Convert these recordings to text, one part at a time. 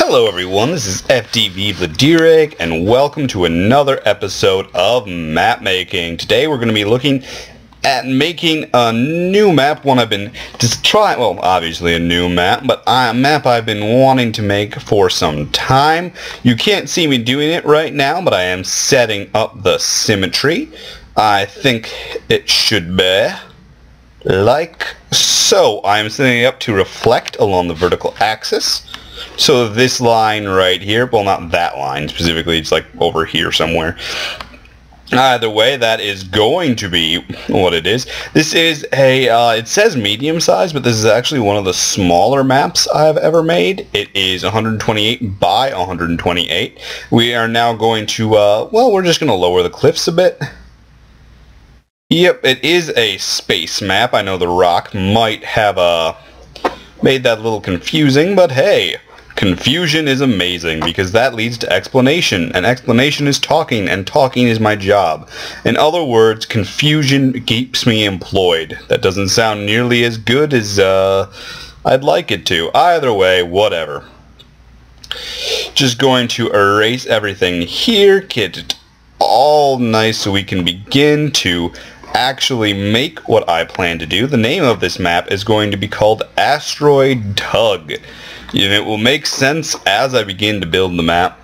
Hello everyone, this is FDV Vladerag, and welcome to another episode of Mapmaking. Today we're going to be looking at making a new map, one I've been just trying, well obviously a new map, but a map I've been wanting to make for some time. You can't see me doing it right now, but I am setting up the symmetry. I think it should be like so. I am setting it up to reflect along the vertical axis. So this line right here, well not that line specifically, it's like over here somewhere. Either way, that is going to be what it is. This is a, it says medium size, but this is actually one of the smaller maps I've ever made. It is 128 by 128. We are now going to, well, we're just going to lower the cliffs a bit. Yep, it is a space map. I know the rock might have made that a little confusing, but hey, confusion is amazing because that leads to explanation, and explanation is talking, and talking is my job. In other words, confusion keeps me employed. That doesn't sound nearly as good as I'd like it to. Either way, whatever. Just going to erase everything here, get it all nice so we can begin to actually make what I plan to do. The name of this map is going to be called Asteroid Tug. And it will make sense as I begin to build the map.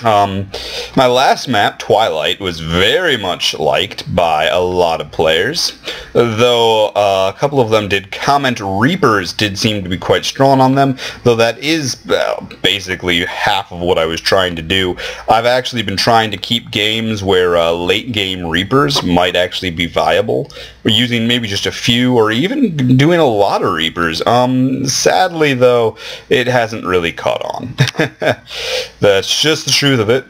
My last map, Twilight, was very much liked by a lot of players, though a couple of them did comment Reapers did seem to be quite strong on them, though that is basically half of what I was trying to do. I've actually been trying to keep games where late game Reapers might actually be viable. We're using maybe just a few or even doing a lot of Reapers. Sadly though, it hasn't really caught on. That's just the truth of it.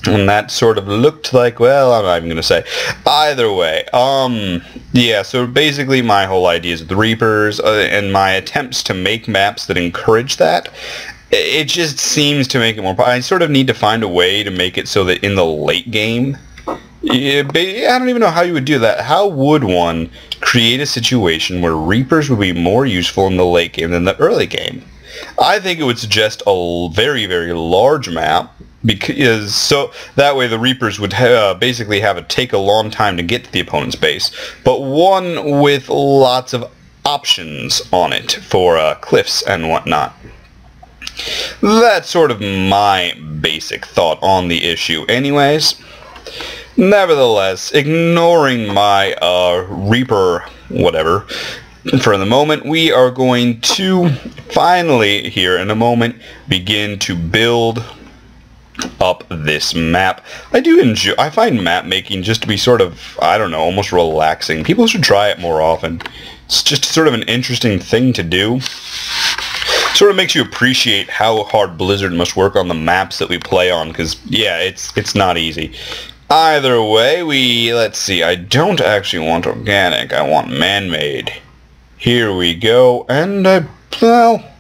And that sort of looked like, well, I'm not even going to say. Either way, yeah, so basically my whole idea is with the Reapers and my attempts to make maps that encourage that. It just seems to make it more... I sort of need to find a way to make it so that in the late game... I don't even know how you would do that. How would one create a situation where Reapers would be more useful in the late game than the early game? I think it would suggest a very, very large map, because so that way the Reapers would basically have to take a long time to get to the opponent's base, but one with lots of options on it for cliffs and whatnot. That's sort of my basic thought on the issue anyways. Nevertheless, ignoring my Reaper whatever for the moment, we are going to finally here in a moment begin to build up this map. I find map making just to be sort of, I don't know, almost relaxing. People should try it more often. It's just sort of an interesting thing to do. Sort of makes you appreciate how hard Blizzard must work on the maps that we play on, because yeah, it's not easy. Either way, let's see, I don't actually want organic, I want man-made. Here we go, and well,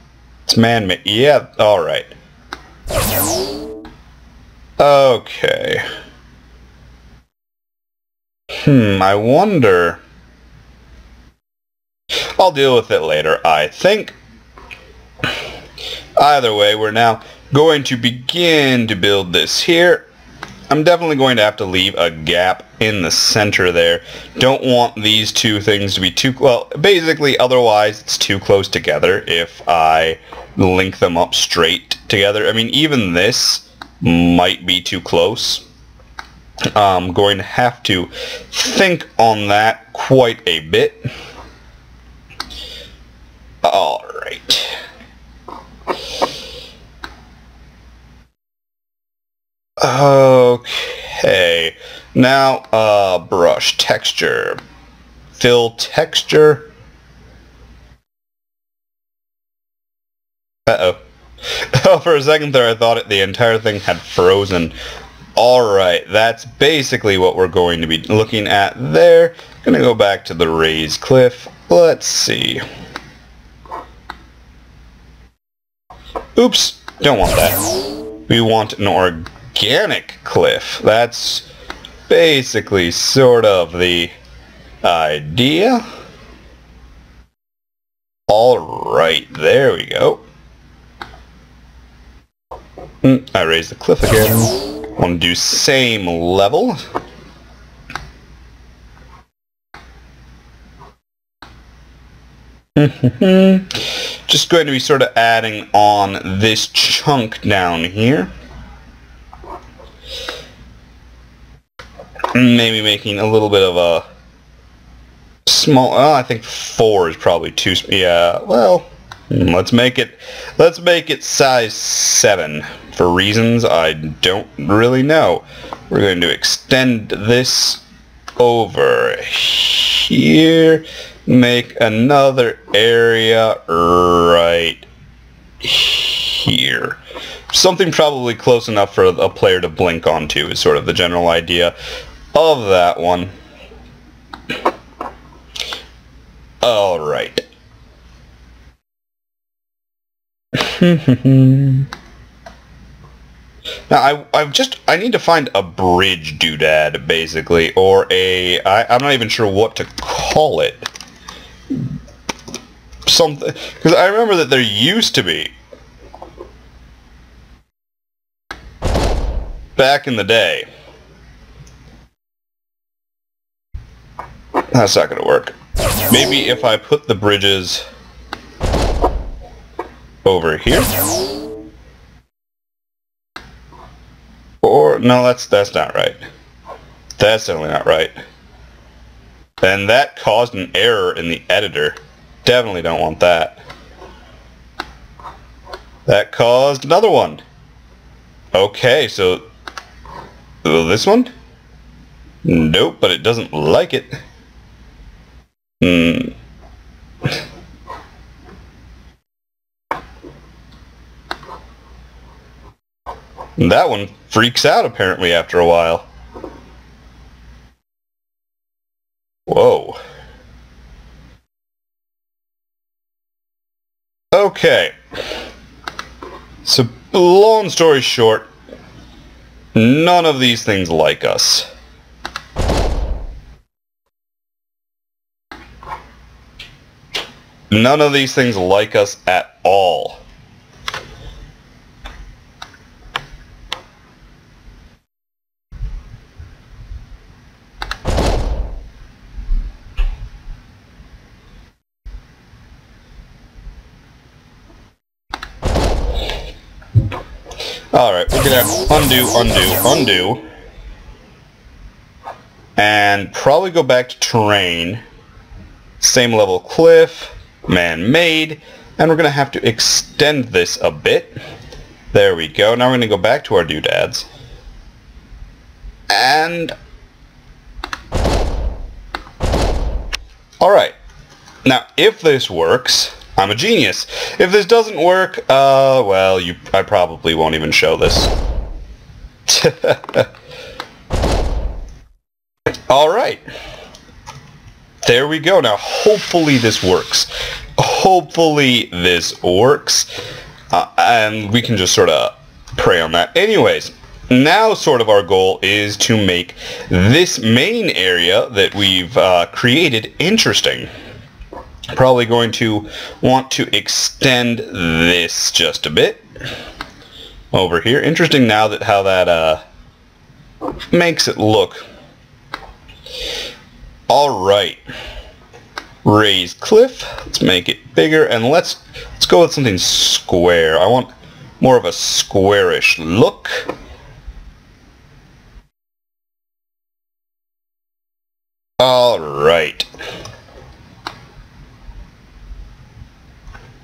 it's man-made, yeah, alright. Okay. I wonder... I'll deal with it later, I think. Either way, we're now going to begin to build this here. I'm definitely going to have to leave a gap in the center there. Don't want these two things to be too... Well, basically, otherwise it's too close together if I link them up straight together. I mean, even this might be too close. I'm going to have to think on that quite a bit. Alright. Okay, now brush texture, fill texture. Uh-oh. Oh, for a second there I thought the entire thing had frozen. Alright, that's basically what we're going to be looking at there. Gonna go back to the raised cliff. Let's see. Oops, don't want that. We want an organic cliff. That's basically sort of the idea. Alright, there we go. I raise the cliff again. Want to do same level. Just going to be sort of adding on this chunk down here. Maybe making a little bit of a small, I think 4 is probably too, yeah, well, let's make it size 7 for reasons I don't really know. We're going to extend this over here, make another area right here. Something probably close enough for a player to blink onto is sort of the general idea of that one. Alright. Now, I need to find a bridge doodad, basically, or I'm not even sure what to call it. Something, because I remember that there used to be, back in the day. That's not going to work. Maybe if I put the bridges over here. Or, no, that's not right. That's definitely not right. And that caused an error in the editor. Definitely don't want that. That caused another one. Okay, so this one? Nope, but it doesn't like it. That one freaks out apparently after a while. Whoa. Okay. So, long story short, none of these things like us. None of these things like us at all. Alright, we're gonna undo. And probably go back to terrain. Same level cliff, man-made, and we're gonna have to extend this a bit. There we go. Now we're gonna go back to our doodads. And alright. Now if this works, I'm a genius. If this doesn't work, well, I probably won't even show this. Alright. There we go. Now, hopefully this works. Hopefully this works. And we can just sort of pray on that. Anyways, now sort of our goal is to make this main area that we've created interesting. Probably going to want to extend this just a bit over here. Interesting now that how that makes it look. Alright. Raise cliff. Let's make it bigger and let's go with something square. I want more of a squarish look. Alright.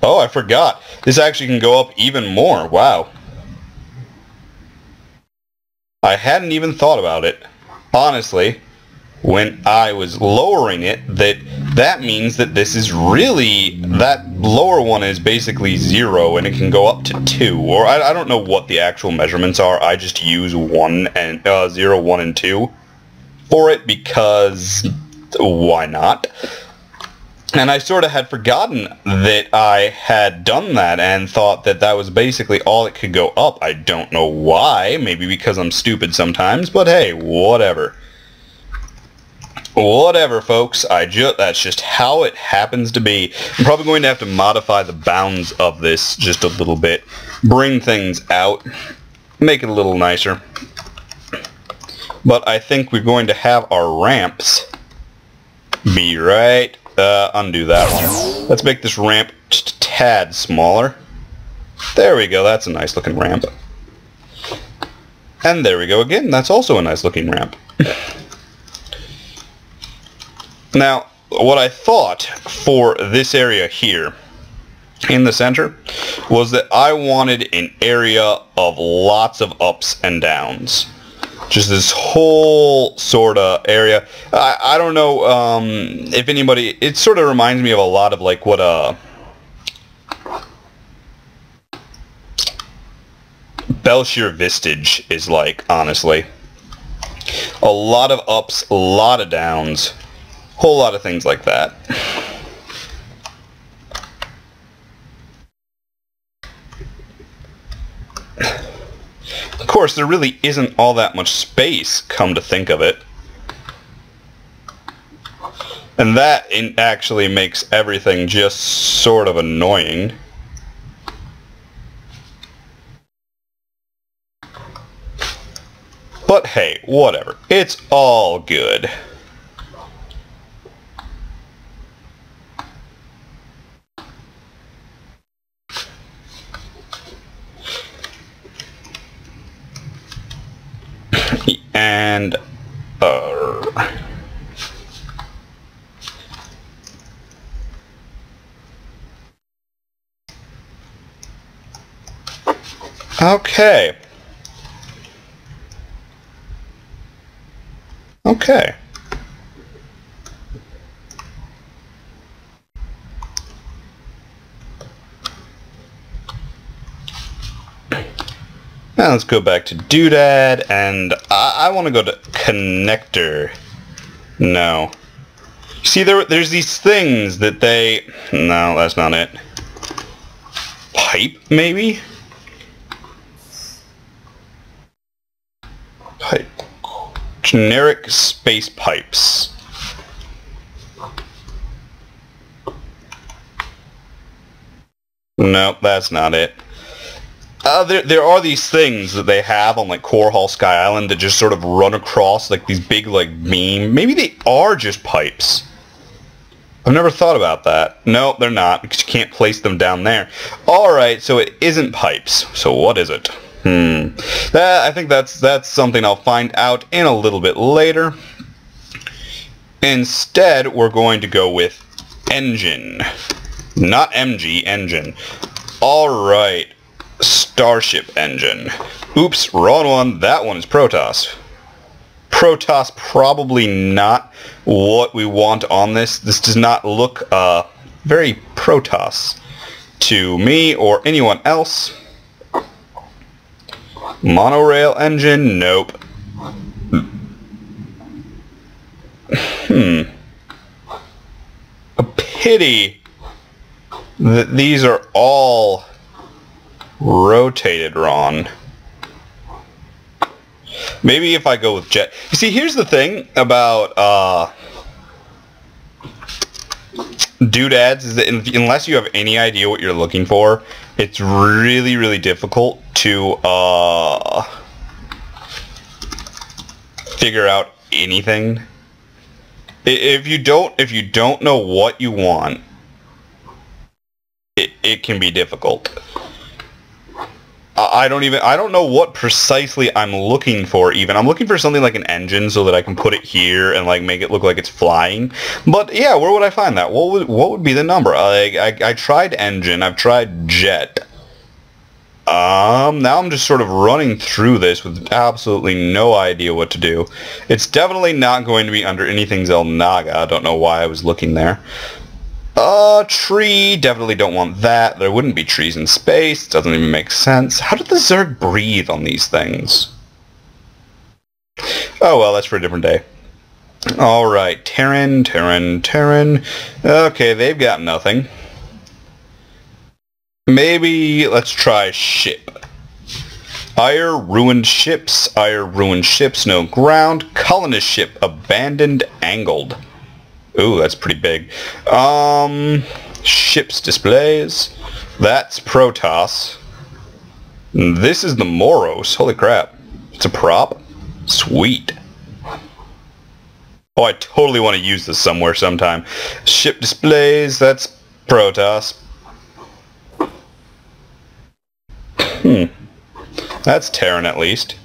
Oh, I forgot. This actually can go up even more. Wow. I hadn't even thought about it. Honestly, when I was lowering it, that means that this is really, that lower one is basically 0 and it can go up to 2. Or I don't know what the actual measurements are. I just use 1 and 0, 1, and 2 for it because why not? And I sort of had forgotten that I had done that and thought that that was basically all it could go up. I don't know why. Maybe because I'm stupid sometimes, but hey, whatever. Whatever, folks. That's just how it happens to be. I'm probably going to have to modify the bounds of this just a little bit. Bring things out make it a little nicer. But I think we're going to have our ramps be right... undo that one. Let's make this ramp just a tad smaller. There we go, that's a nice looking ramp. And there we go again, that's also a nice looking ramp. Now, what I thought for this area here in the center was that I wanted an area of lots of ups and downs. Just this whole sort of area. I don't know if anybody... It sort of reminds me of a lot of like what Belshire Vistage is like, honestly. A lot of ups, a lot of downs. Whole lot of things like that. Of course, there really isn't all that much space, come to think of it. And that actually makes everything just sort of annoying. But hey, whatever. It's all good. And okay. Okay. Now let's go back to doodad, and I want to go to connector. No. See, there's these things that they... No, that's not it. Pipe, maybe? Pipe. Generic space pipes. Nope, that's not it. There are these things that they have on like Core Hall Sky Island that just sort of run across like these big like beam. Maybe they are just pipes. I've never thought about that. No, they're not, because you can't place them down there. Alright, so it isn't pipes. So what is it? I think that's something I'll find out in a little bit later. Instead, we're going to go with engine. Not MG, engine. Alright. Starship engine. Oops, wrong one. That one is Protoss. Protoss probably not what we want on this. This does not look very Protoss to me or anyone else. Monorail engine? Nope. A pity that these are all rotated wrong. Maybe if I go with jet... You see, here's the thing about doodads, is that unless you have any idea what you're looking for, it's really, really difficult to figure out anything. If you don't know what you want, it can be difficult. I don't know what precisely I'm looking for even. I'm looking for something like an engine so that I can put it here and like make it look like it's flying. But yeah, where would I find that? What would be the number? I tried engine, I've tried jet. Now I'm just sort of running through this with absolutely no idea what to do. It's definitely not going to be under anything Zelnaga. I don't know why I was looking there. Tree, definitely don't want that. There wouldn't be trees in space. Doesn't even make sense. How did the Zerg breathe on these things? Oh well, that's for a different day. Alright, Terran. Okay, they've got nothing. Maybe let's try ship. Ire, ruined ships, no ground. Colonist ship, abandoned, angled. Ooh, that's pretty big. Ships displays. That's Protoss. This is the Moros. Holy crap. It's a prop? Sweet. Oh, I totally want to use this somewhere sometime. Ship displays, that's Protoss. That's Terran at least.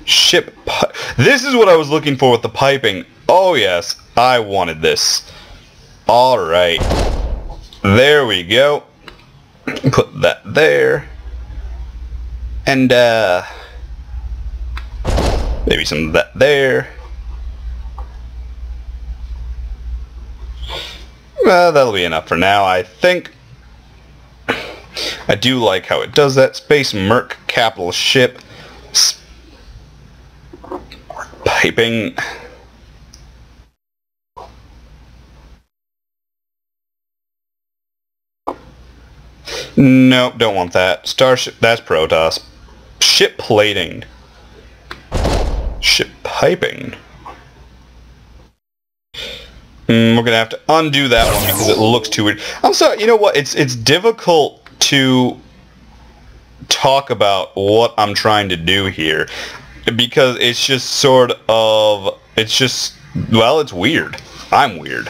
This is what I was looking for with the piping. Oh yes, I wanted this. Alright. There we go. Put that there. And maybe some of that there. Well, that'll be enough for now, I think. I do like how it does that. Space Merc capital ship. Piping. Nope, don't want that. Starship, that's Protoss. Ship plating. Ship piping. We're gonna have to undo that one because it looks too weird. I'm sorry, you know what? It's difficult to talk about what I'm trying to do here because it's just sort of, well, it's weird. I'm weird.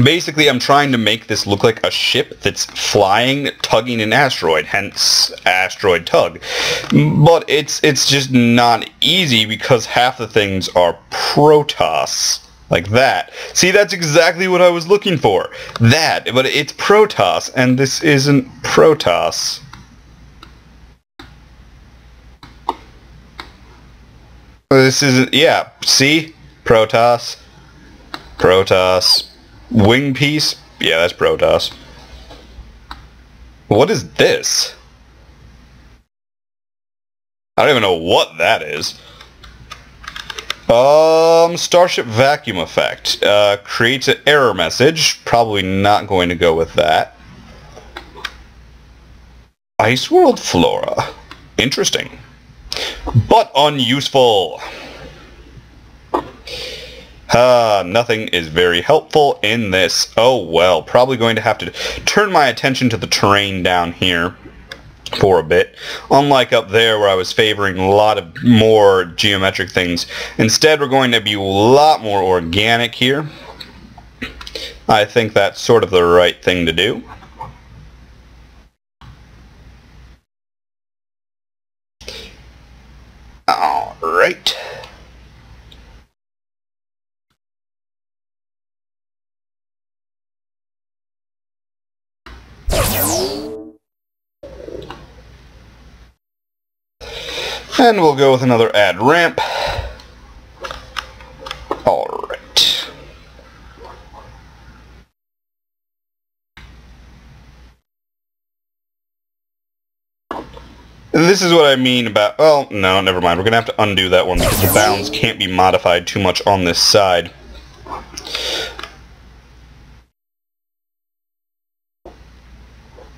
Basically, I'm trying to make this look like a ship that's flying, tugging an asteroid, hence asteroid tug. But it's just not easy because half the things are Protoss. Like that. See, that's exactly what I was looking for. That, but it's Protoss, and this isn't Protoss. This isn't, yeah, see? Protoss. Protoss. Wing piece? Yeah, that's Protoss. What is this? I don't even know what that is. Starship vacuum effect. Creates an error message. Probably not going to go with that. Ice world flora. Interesting. But unuseful. Nothing is very helpful in this. Oh well, probably going to have to turn my attention to the terrain down here for a bit. Unlike up there where I was favoring a lot of more geometric things. Instead we're going to be a lot more organic here. I think that's sort of the right thing to do. Alright. And we'll go with another add ramp. Alright. This is what I mean about... Well, no, never mind. We're going to have to undo that one because the bounds can't be modified too much on this side.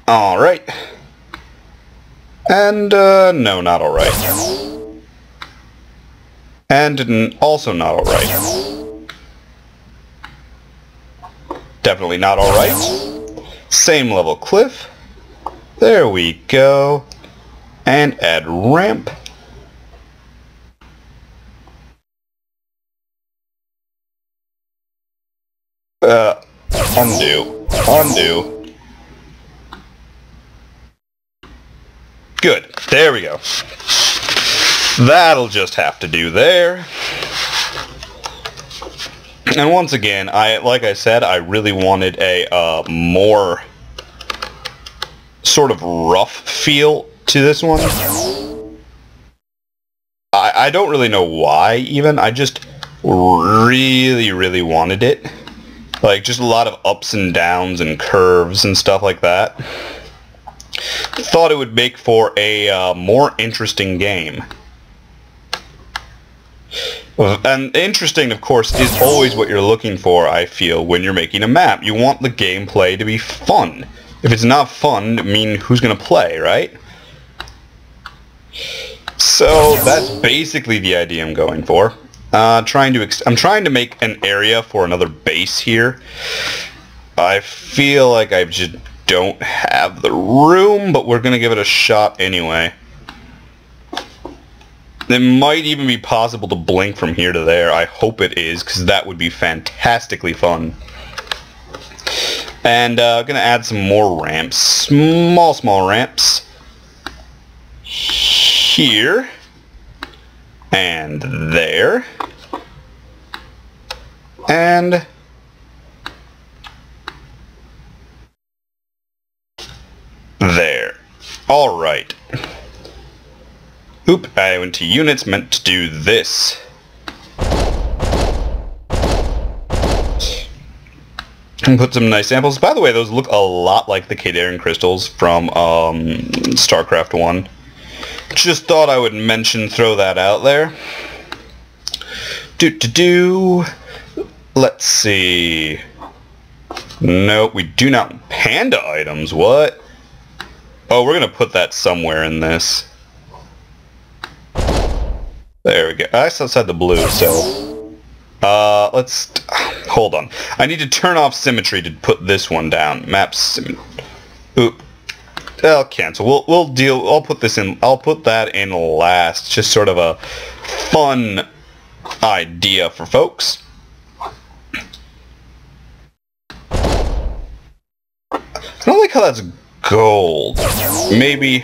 Alright. And, no, not alright. And also not alright. Definitely not alright. Same level cliff. There we go. And add ramp. Undo. Undo. Good. There we go. That'll just have to do there. And once again, like I said, I really wanted a more sort of rough feel to this one. I don't really know why, even. I just really wanted it. Like, just a lot of ups and downs and curves and stuff like that. Thought it would make for a more interesting game. And interesting, of course, is always what you're looking for, I feel, when you're making a map. You want the gameplay to be fun. If it's not fun, I mean, who's going to play, right? So that's basically the idea I'm going for. I'm trying to make an area for another base here. I feel like I've just don't have the room, but we're going to give it a shot anyway. It might even be possible to blink from here to there. I hope it is, because that would be fantastically fun. And I'm going to add some more ramps. Small ramps. Here. And there. And there. Alright. Oop, I went to units, meant to do this. And put some nice samples. By the way, those look a lot like the Kadarian crystals from StarCraft 1. Just thought I would throw that out there. Let's see. Nope, we do not. Panda items, what? Oh, we're gonna put that somewhere in this. There we go. That's outside the blue, so... let's... Hold on. I need to turn off symmetry to put this one down. Oop. I'll cancel. We'll deal... I'll put this in... I'll put that in last. Just sort of a fun idea for folks. I don't like how that's gold. Maybe...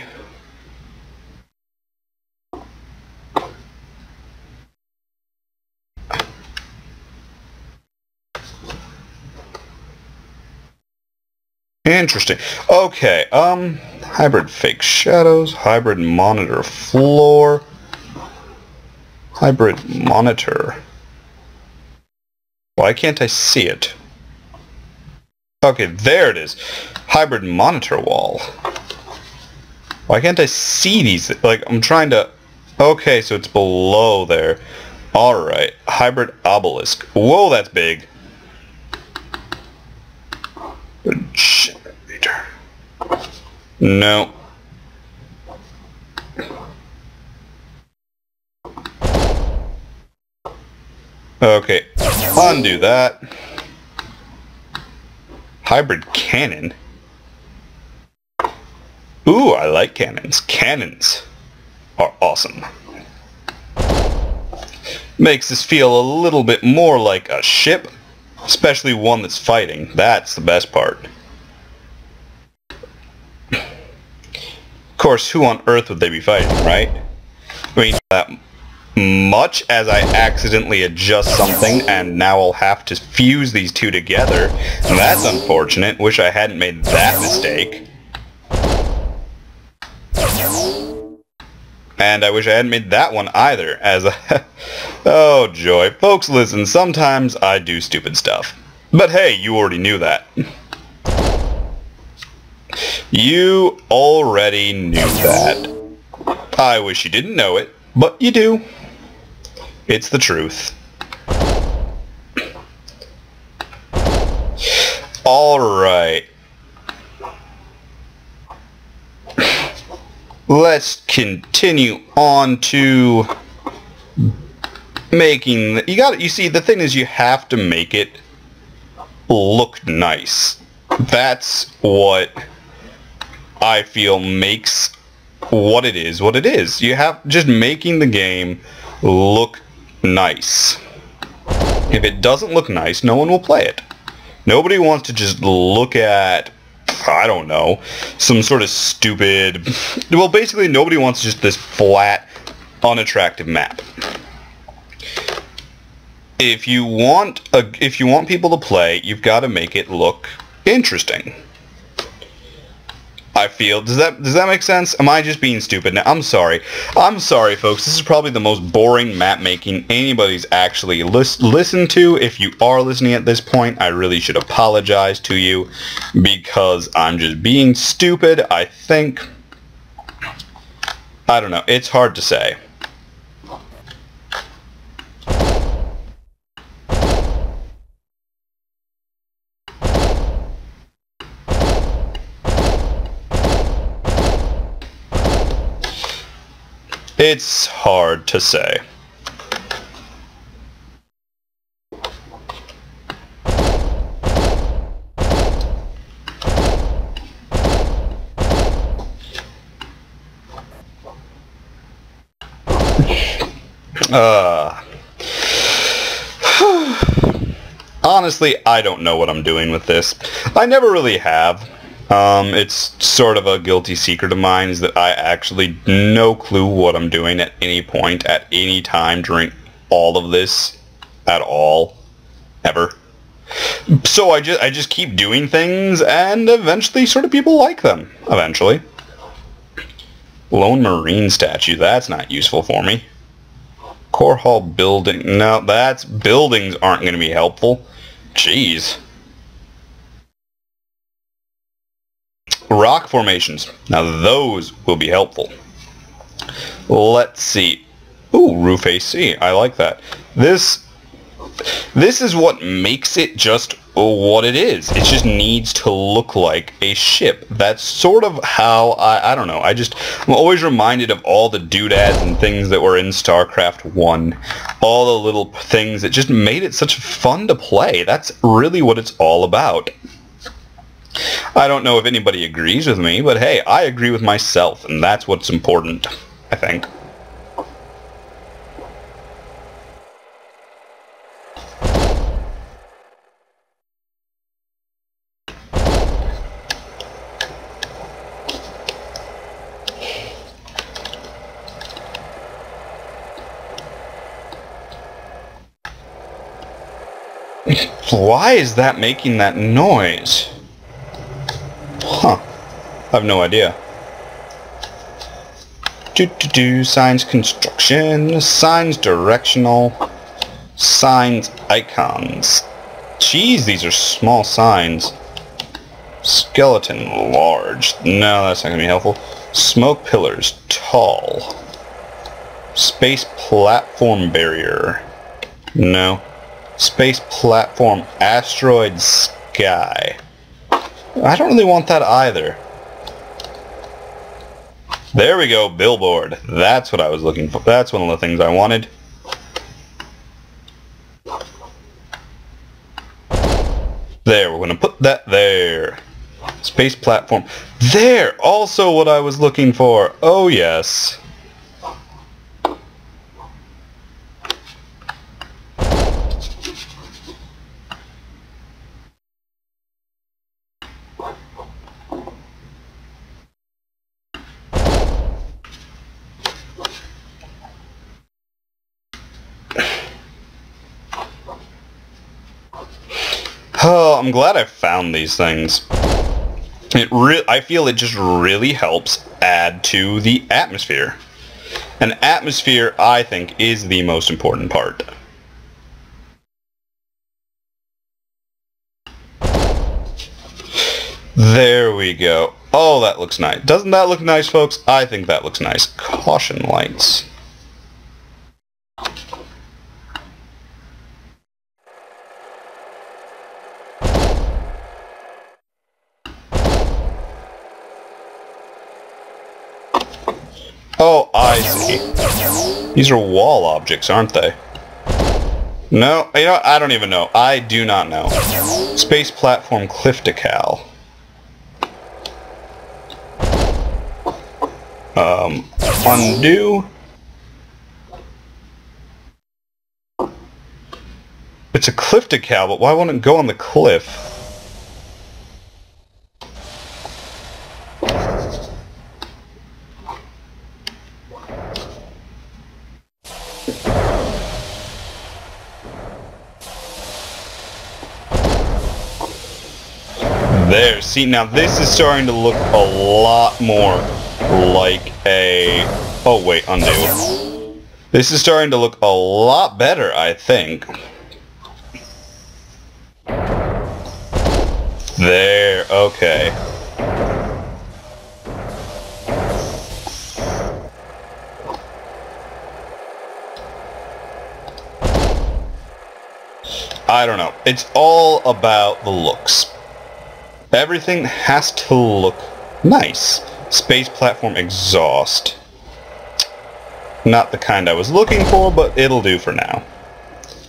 Interesting. Okay, hybrid fake shadows, hybrid monitor floor, hybrid monitor. Why can't I see it? Okay, there it is. Hybrid monitor wall. Why can't I see these? Like, I'm trying to... Okay, so it's below there. Alright, hybrid obelisk. Whoa, that's big. No. Okay, undo that. Hybrid cannon. Ooh, I like cannons. Cannons are awesome. Makes this feel a little bit more like a ship, especially one that's fighting. That's the best part. Of course, who on earth would they be fighting, right? I mean, that much as I accidentally adjust something and now I'll have to fuse these two together. That's unfortunate. Wish I hadn't made that mistake. And I wish I hadn't made that one either, as a... Oh, joy. Folks, listen, sometimes I do stupid stuff. But hey, you already knew that. You already knew that. I wish you didn't know it, but you do. It's the truth. Alright. Let's continue on to making... You see, the thing is you have to make it look nice. That's what I feel makes what it is what it is. You have just making the game look nice. If it doesn't look nice, no one will play it. Nobody wants to just look at, I don't know, some sort of stupid... Well, basically nobody wants just this flat, unattractive map. If you want people to play, you've got to make it look interesting. I feel. Does that make sense? Am I just being stupid now? I'm sorry. I'm sorry, folks. This is probably the most boring map making anybody's actually listened to. If you are listening at this point, I really should apologize to you because I'm just being stupid, I think. I don't know. It's hard to say. It's hard to say. Honestly, I don't know what I'm doing with this. I never really have. It's sort of a guilty secret of mine is that I actually no clue what I'm doing at any point, at any time during all of this, at all, ever. So I just keep doing things, and eventually sort of people like them, eventually. Lone Marine statue, that's not useful for me. Core Hall building, no, buildings aren't going to be helpful. Jeez. Rock formations. Now those will be helpful. Let's see. Ooh, roof AC. I like that. This is what makes it just what it is. It just needs to look like a ship. That's sort of how I don't know. I'm always reminded of all the doodads and things that were in StarCraft 1. All the little things that just made it such fun to play. That's really what it's all about. I don't know if anybody agrees with me, but hey, I agree with myself, and that's what's important, I think. Why is that making that noise? Huh. I have no idea. Signs construction, signs directional, signs icons. Jeez, these are small signs. Skeleton large. No, that's not going to be helpful. Smoke pillars tall. Space platform barrier. No. Space platform asteroid sky. I don't really want that either. There we go, billboard. That's what I was looking for. That's one of the things I wanted. There, we're going to put that there. Space platform. There! Also what I was looking for. Oh, yes. Oh, I'm glad I found these things. I feel it just really helps add to the atmosphere. And atmosphere, I think, is the most important part. There we go. Oh, that looks nice. Doesn't that look nice, folks? I think that looks nice. Caution lights. Oh, I see. These are wall objects, aren't they? No, you know, I don't even know. I do not know. Space platform cliff decal. Undo. It's a cliff decal, but why won't it go on the cliff? There, see, now this is starting to look a lot more like a... Oh, wait, undo. This is starting to look a lot better, I think. There, okay. I don't know. It's all about the looks. Everything has to look nice. Space platform exhaust. Not the kind I was looking for, but it'll do for now.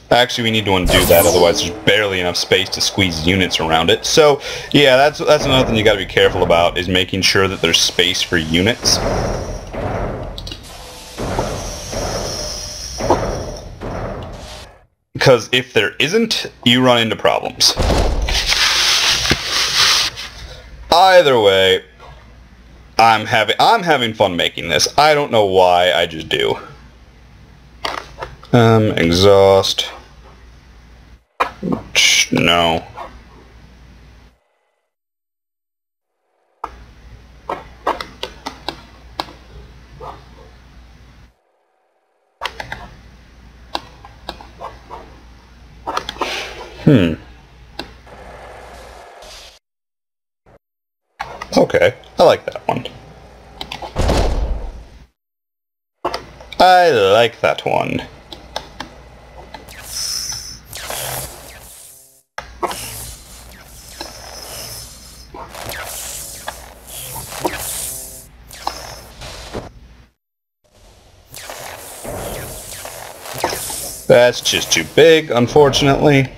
Actually, we need to undo that, otherwise there's barely enough space to squeeze units around it. So, yeah, that's another thing you gotta be careful about, is making sure that there's space for units. Because if there isn't, you run into problems. Either way, I'm having fun making this. I don't know why, I just do. Exhaust. No. Okay, I like that one. I like that one. That's just too big, unfortunately.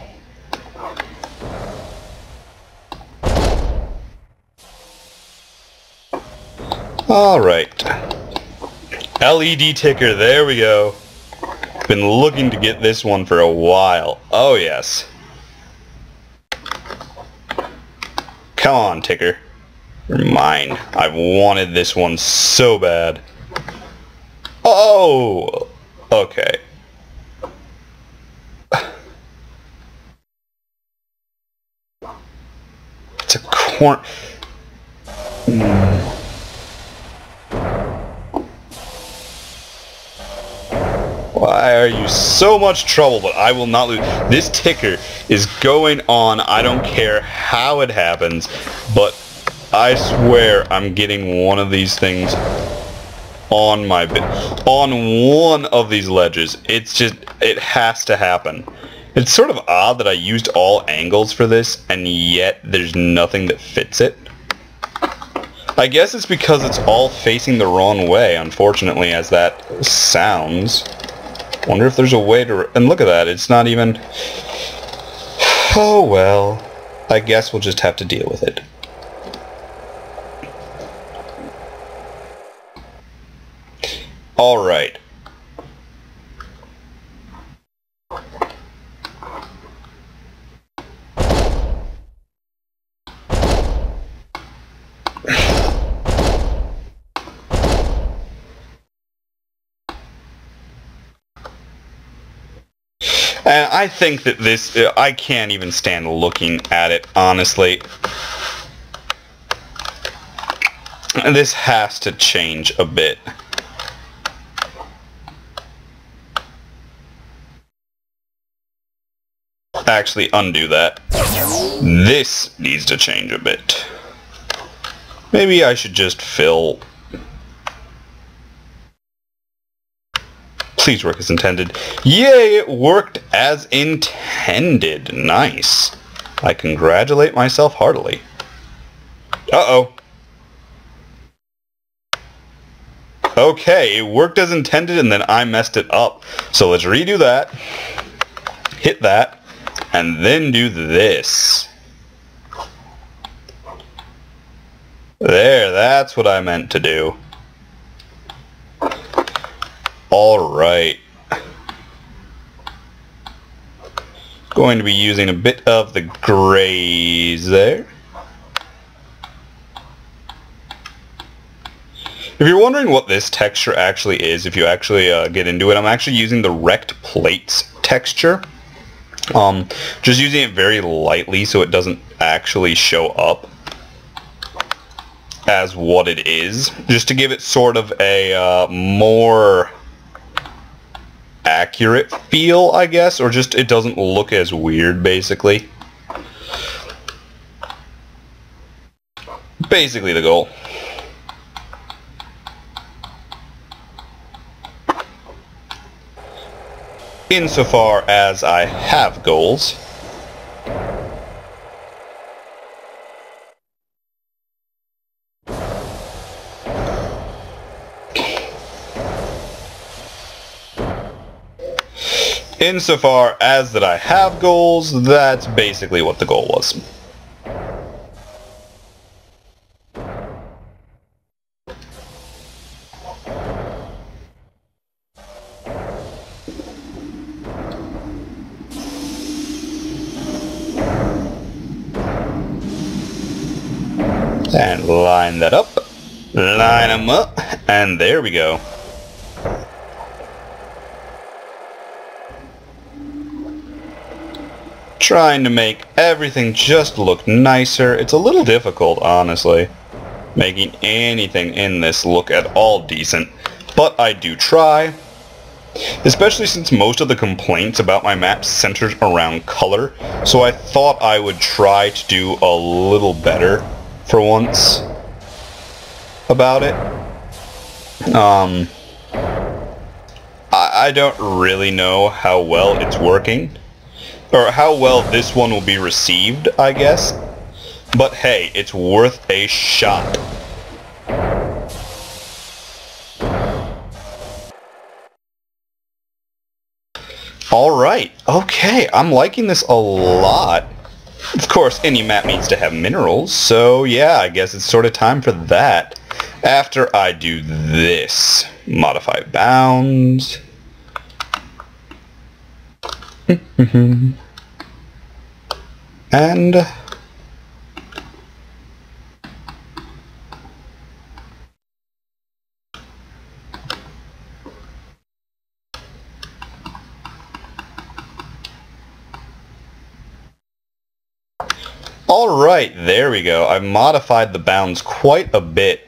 Alright. LED ticker, there we go. Been looking to get this one for a while. Oh yes. Come on, ticker. You're mine. I've wanted this one so bad. Oh! Okay. It's a corn... Why are you so much trouble? But I will not lose. This ticker is going on. I don't care how it happens, but I swear I'm getting one of these things on my bit, on one of these ledges. It's just, it has to happen. It's sort of odd that I used all angles for this, and yet there's nothing that fits it. I guess it's because it's all facing the wrong way, unfortunately, as that sounds. Wonder if there's a way to... And look at that, it's not even... Oh well. I guess we'll just have to deal with it. Alright. And I think that this, I can't even stand looking at it, honestly. This has to change a bit. Actually, undo that. This needs to change a bit. Maybe I should just fill... Please work as intended. Yay, it worked as intended. Nice. I congratulate myself heartily. Uh-oh. Okay, it worked as intended and then I messed it up. So let's redo that. Hit that. And then do this. There, that's what I meant to do. Alright. Going to be using a bit of the grays there. If you're wondering what this texture actually is, if you actually get into it, I'm actually using the wrecked plates texture. Just using it very lightly so it doesn't actually show up as what it is. Just to give it sort of a more accurate feel, I guess, or just it doesn't look as weird, basically. Basically the goal. Insofar as I have goals. Insofar as that I have goals, that's basically what the goal was. And line that up. Line them up. And there we go. Trying to make everything just look nicer. It's a little difficult, honestly, making anything in this look at all decent. But I do try. Especially since most of the complaints about my map centers around color, so I thought I would try to do a little better for once about it. I don't really know how well it's working, or how well this one will be received, I guess. But hey, it's worth a shot. Alright, okay, I'm liking this a lot. Of course, any map needs to have minerals, so yeah, I guess it's sort of time for that. After I do this, modify bounds. And alright, there we go. I've modified the bounds quite a bit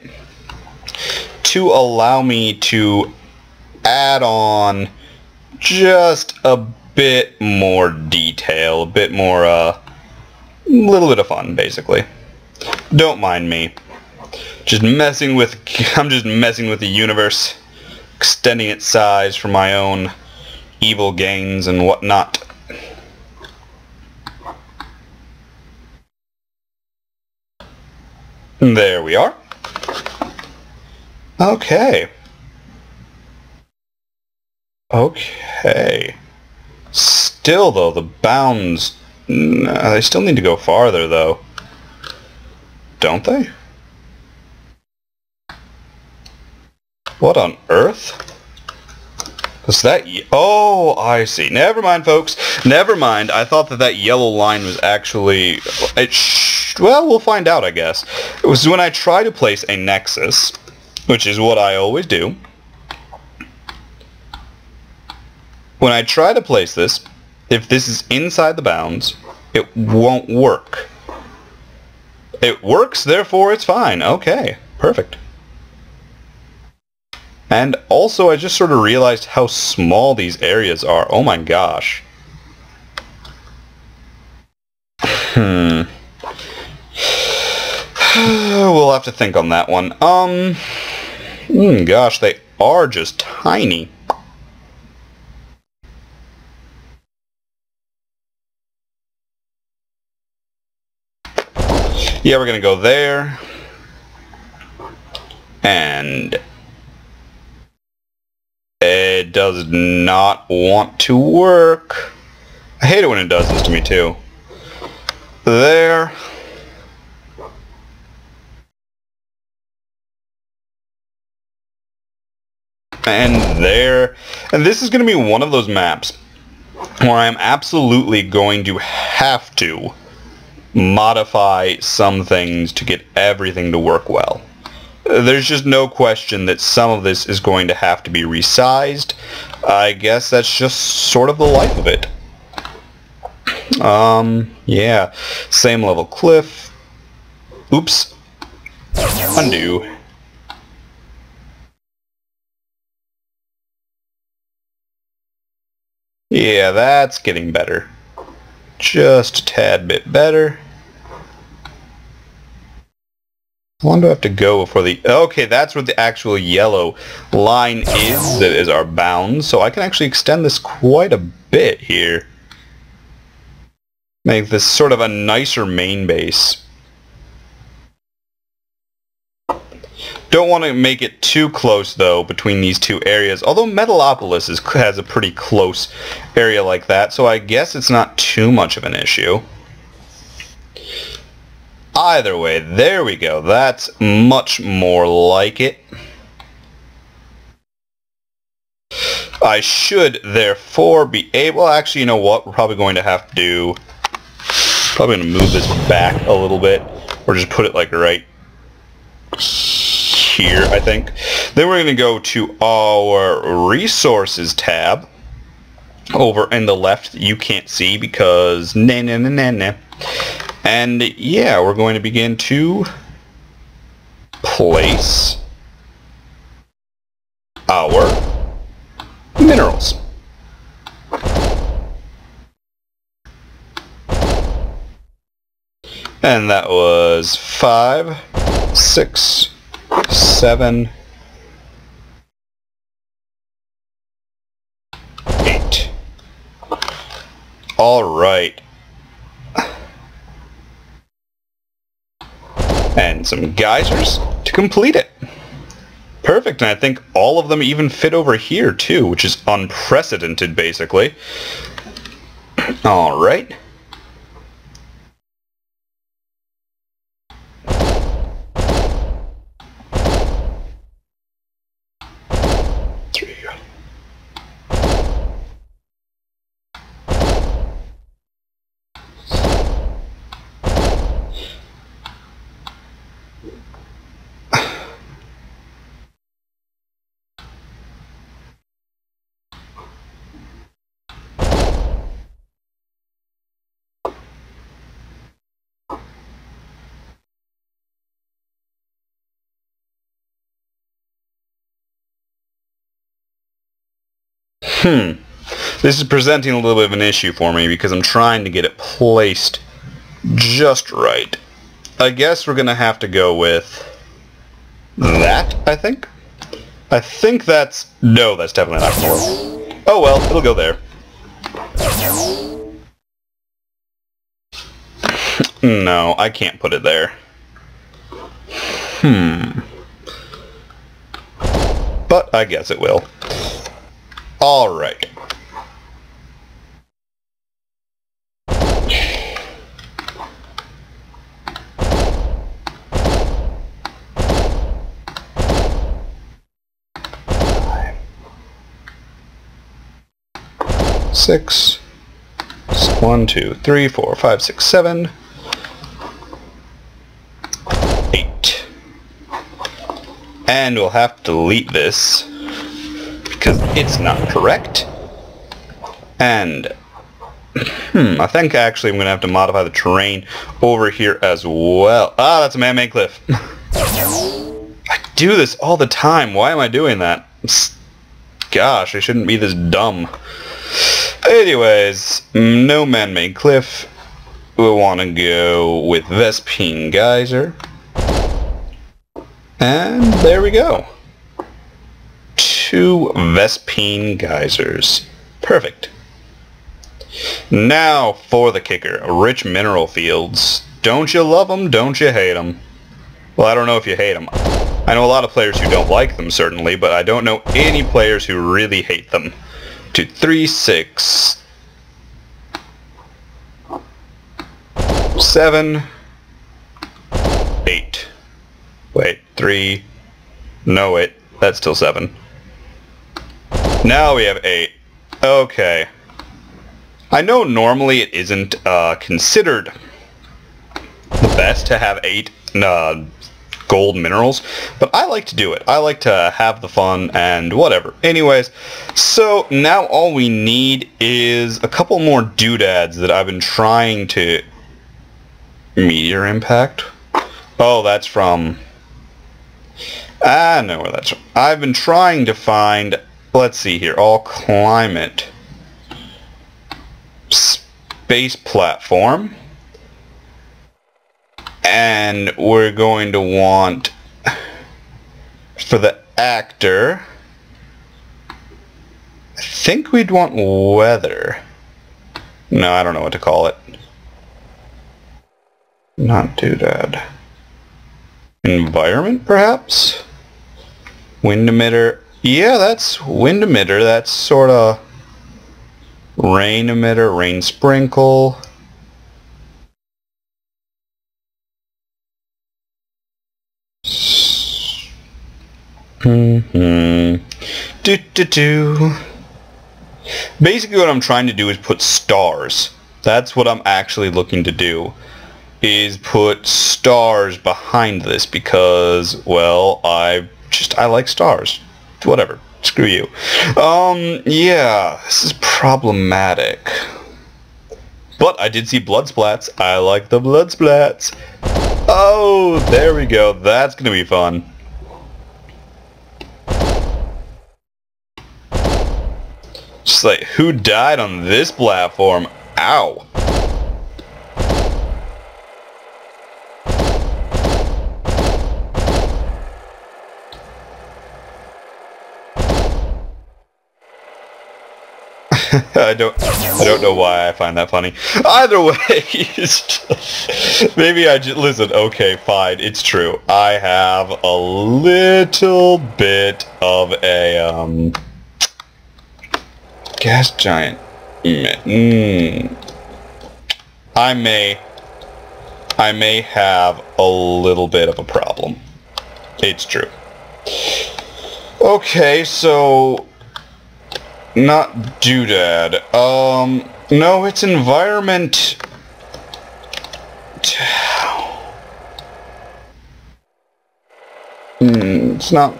to allow me to add on just a bit more detail, a bit more, little bit of fun, basically. Don't mind me. I'm just messing with the universe, extending its size for my own evil gains and whatnot. There we are. Okay. Okay. Still, though, the bounds... they still need to go farther, though. Don't they? What on earth? Was that... Oh, I see. Never mind, folks. Never mind. I thought that yellow line was actually... Well, we'll find out, I guess. It was when I try to place a nexus, which is what I always do. When I try to place this, if this is inside the bounds, it won't work. It works, therefore it's fine. Okay, perfect. And also, I just sort of realized how small these areas are. Oh my gosh. We'll have to think on that one. Gosh, they are just tiny. Yeah, we're gonna go there. And it does not want to work. I hate it when it does this to me too. There. And there. And this is going to be one of those maps where I'm absolutely going to have to modify some things to get everything to work well. There's just no question that some of this is going to have to be resized. I guess that's just sort of the life of it. Yeah. Same level cliff. Oops. Undo. Yeah, that's getting better. Just a tad bit better. How long do I have to go before the... Okay, that's what the actual yellow line is. That is our bounds. So I can actually extend this quite a bit here. Make this sort of a nicer main base. Don't want to make it too close, though, between these two areas. Although Metalopolis has a pretty close area like that, so I guess it's not too much of an issue. Either way, there we go. That's much more like it. I should, therefore, be able... Actually, you know what? We're probably going to have to do... Probably going to move this back a little bit, or just put it like right here, I think. Then we're going to go to our resources tab over in the left that you can't see because nah. And yeah, we're going to begin to place our minerals. And that was 5, 6, 7, 8. All right. And some geysers to complete it. Perfect, and I think all of them even fit over here too, which is unprecedented basically. All right. This is presenting a little bit of an issue for me because I'm trying to get it placed just right. I guess we're going to have to go with that, I think. I think that's... No, that's definitely not going to work. Oh well, it'll go there. No, I can't put it there. But I guess it will. Alright. Six. 1, 2, 3, 4, 5, 6, 7. 8. And we'll have to delete this because it's not correct. And I think actually I'm going to have to modify the terrain over here as well. Ah, that's a man-made cliff. I do this all the time. Why am I doing that? Gosh, I shouldn't be this dumb. Anyways, no man-made cliff. We'll want to go with Vespine Geyser. And there we go. 2 Vespine Geysers. Perfect. Now for the kicker. Rich mineral fields. Don't you love them? Don't you hate them? Well, I don't know if you hate them. I know a lot of players who don't like them, certainly, but I don't know any players who really hate them. 2, 3, 6, 7, 8. Wait, 3. No, wait. That's still 7. Now we have 8. Okay. I know normally it isn't considered the best to have 8 gold minerals, but I like to do it. I like to have the fun and whatever. Anyways, so now all we need is a couple more doodads that I've been trying to... Meteor impact? Oh, that's from... I know where that's from. I've been trying to find... Let's see here. All climate. Space platform. And we're going to want, for the actor, I think we'd want weather. No, I don't know what to call it. Not doodad. Environment, perhaps? Wind emitter. Yeah, that's wind emitter. That's sort of rain emitter, rain sprinkle. Basically what I'm trying to do is put stars. That's what I'm actually looking to do. is put stars behind this because, well, I like stars. Whatever. Screw you. Yeah, this is problematic. But I did see blood splats. I like the blood splats. Oh, there we go. That's gonna be fun. Just like, who died on this platform? Ow. I don't know why I find that funny. Either way, maybe I just listen. Okay, fine, it's true. I have a little bit of a gas giant. I may have a little bit of a problem. It's true. Okay, so not doodad. No, it's environment. It's not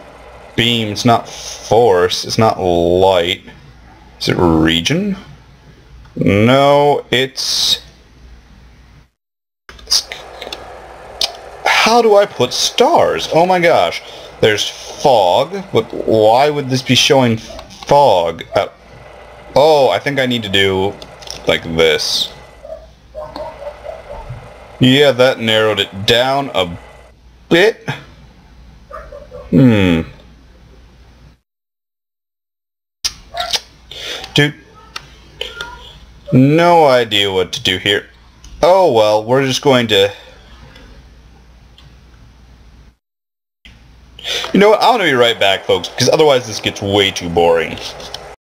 beam, it's not force, it's not light. Is it region? No, it's... How do I put stars? Oh my gosh. There's fog, but why would this be showing fog? Oh, I think I need to do like this. Yeah, that narrowed it down a bit. Dude, no idea what to do here. Oh well, we're just going to... You know what, I'm gonna be right back, folks, because otherwise this gets way too boring.